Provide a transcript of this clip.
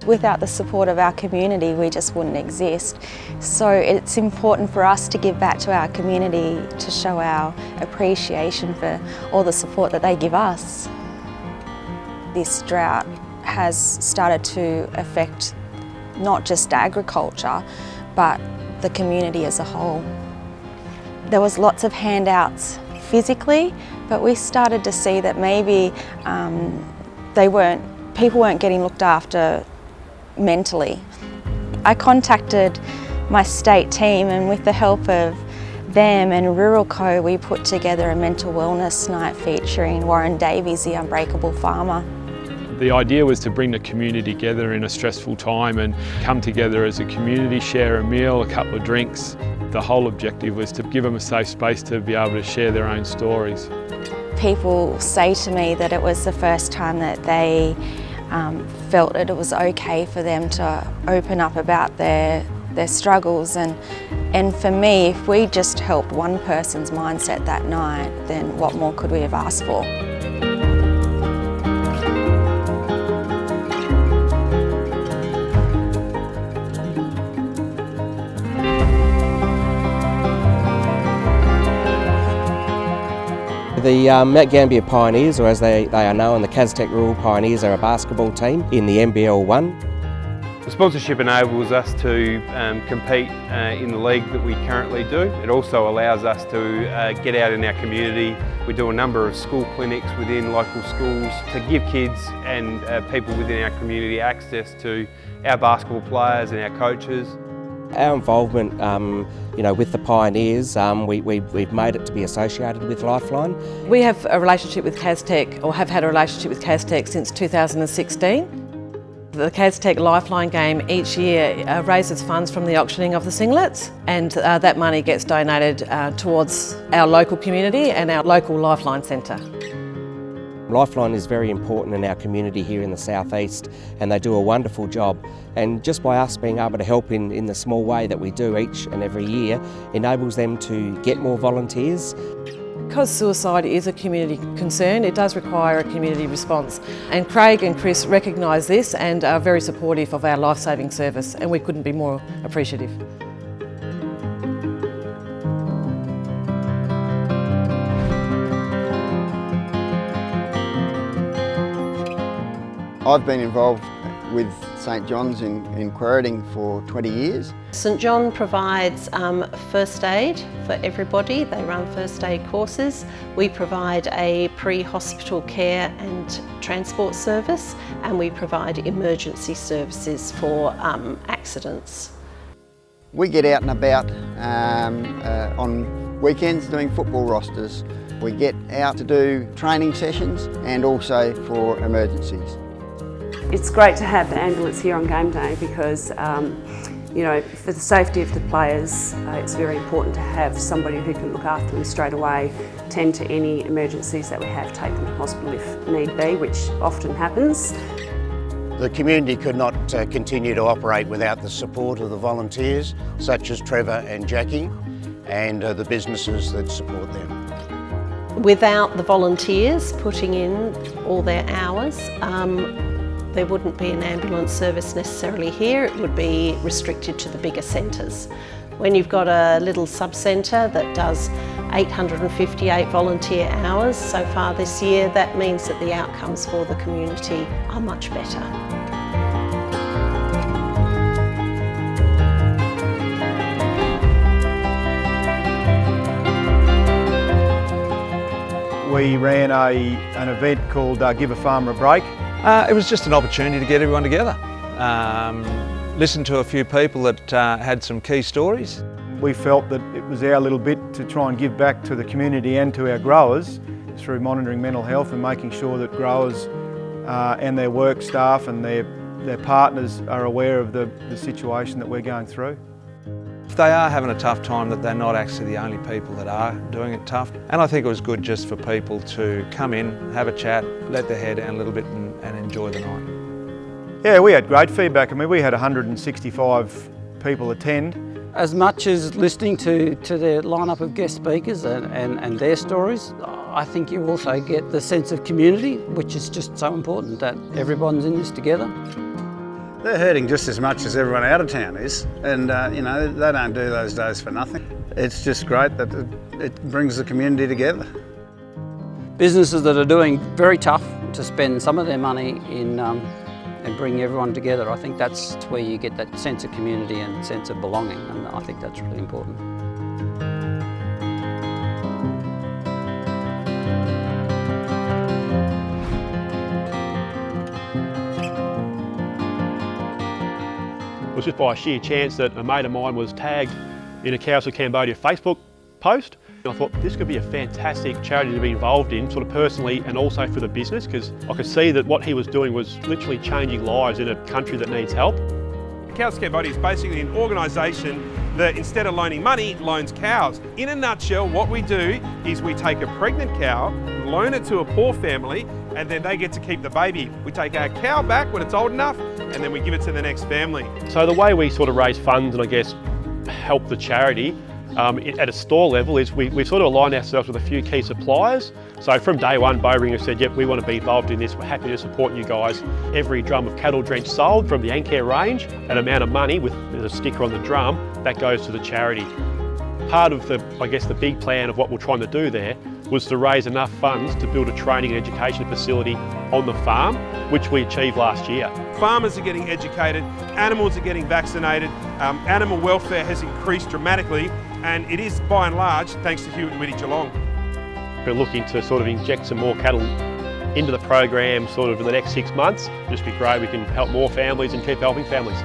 Without the support of our community, we just wouldn't exist. So it's important for us to give back to our community to show our appreciation for all the support that they give us. This drought has started to affect not just agriculture, but the community as a whole. There was lots of handouts physically, but we started to see that maybe people weren't getting looked after mentally. I contacted my state team, and with the help of them and Rural Co, we put together a mental wellness night featuring Warren Davies, the unbreakable farmer. The idea was to bring the community together in a stressful time and come together as a community, share a meal, a couple of drinks. The whole objective was to give them a safe space to be able to share their own stories. People say to me that it was the first time that they felt that it was okay for them to open up about their struggles, and for me, if we just helped one person's mindset that night, then what more could we have asked for? The Mount Gambier Pioneers, or as they are known, the Caztech Rural Pioneers, are a basketball team in the NBL1. The sponsorship enables us to compete in the league that we currently do. It also allows us to get out in our community. We do a number of school clinics within local schools to give kids and people within our community access to our basketball players and our coaches. Our involvement with the Pioneers, we've made it to be associated with Lifeline. We have a relationship with Caztech, or have had a relationship with Caztech since 2016. The Caztech Lifeline game each year raises funds from the auctioning of the singlets, and that money gets donated towards our local community and our local Lifeline centre. Lifeline is very important in our community here in the southeast, and they do a wonderful job, and just by us being able to help in the small way that we do each and every year enables them to get more volunteers. Because suicide is a community concern, it does require a community response, and Craig and Chris recognise this and are very supportive of our life-saving service, and we couldn't be more appreciative. I've been involved with St John's in Quirting for 20 years. St John provides first aid for everybody. They run first aid courses. We provide a pre-hospital care and transport service, and we provide emergency services for accidents. We get out and about on weekends doing football rosters. We get out to do training sessions and also for emergencies. It's great to have the ambulance here on game day because, for the safety of the players, it's very important to have somebody who can look after them straight away, tend to any emergencies that we have, take them to hospital if need be, which often happens. The community could not continue to operate without the support of the volunteers, such as Trevor and Jackie, and the businesses that support them. Without the volunteers putting in all their hours, there wouldn't be an ambulance service necessarily here. It would be restricted to the bigger centres. When you've got a little sub-centre that does 858 volunteer hours so far this year, that means that the outcomes for the community are much better. We ran an event called Give a Farmer a Break. It was just an opportunity to get everyone together, listen to a few people that had some key stories. We felt that it was our little bit to try and give back to the community and to our growers through monitoring mental health and making sure that growers and their work staff and their partners are aware of the situation that we're going through. If they are having a tough time, that they're not actually the only people that are doing it tough. And I think it was good just for people to come in, have a chat, let their hair down a little bit and enjoy the night. Yeah, we had great feedback. I mean, we had 165 people attend. As much as listening to their lineup of guest speakers and their stories, I think you also get the sense of community, which is just so important, that everyone's in this together. They're hurting just as much as everyone out of town is, and you know, they don't do those days for nothing. It's just great that it brings the community together. Businesses that are doing very tough to spend some of their money in and bring everyone together, I think that's where you get that sense of community and sense of belonging, and I think that's really important. It was just by sheer chance that a mate of mine was tagged in a Cows of Cambodia Facebook post. I thought this could be a fantastic charity to be involved in, sort of personally and also for the business, because I could see that what he was doing was literally changing lives in a country that needs help. Cows of Cambodia is basically an organisation that instead of loaning money, loans cows. In a nutshell, what we do is we take a pregnant cow, loan it to a poor family, and then they get to keep the baby. We take our cow back when it's old enough, and then we give it to the next family. So the way we sort of raise funds and I guess help the charity at a store level is we've sort of aligned ourselves with a few key suppliers. So from day one, Bowring has said, yep, we want to be involved in this, we're happy to support you guys. Every drum of cattle drench sold from the Ankare range, an amount of money with a sticker on the drum, that goes to the charity. Part of the big plan of what we're trying to do there was to raise enough funds to build a training and education facility on the farm, which we achieved last year. Farmers are getting educated, animals are getting vaccinated, animal welfare has increased dramatically, and it is by and large thanks to Hewitt and Whitty Geelong. We're looking to sort of inject some more cattle into the program sort of in the next 6 months. Just be great, we can help more families and keep helping families.